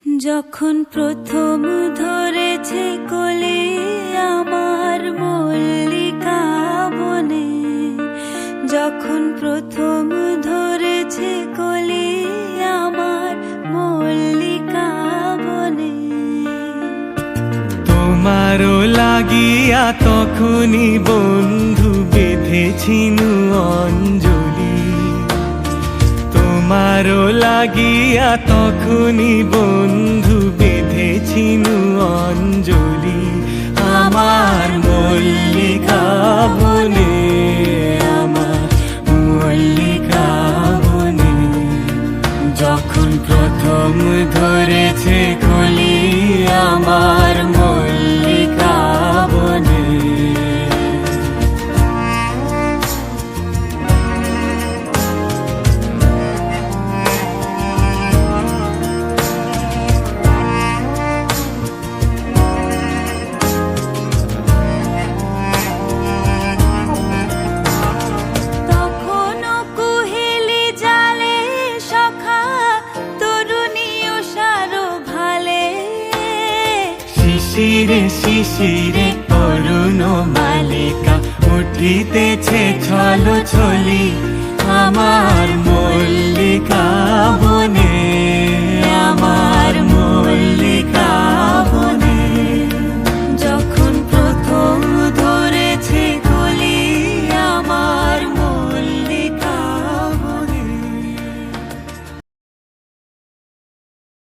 যখন প্রথম ধরেছে কোলে আমার মল্লিকা বনে, যখন প্রথম ধরেছে কোলে আমার মল্লিকা বনে। তোমারও লাগিয়া তখনই বন্ধু বেঁধেছিনু অঞ্জলি, তোমারও লাগিয়া তখনই বন্ধু বেঁধেছিনু অঞ্জলি। আমার মল্লিকা বনে, আমার মল্লিকা বনে, যখন প্রথম ধরেছে কলি আমার মল্লিকা বনে। শিশিরে শিশিরে অরুণ মালিকা উঠিতেছে ছল ছলি আমার মল্লিকা বনে।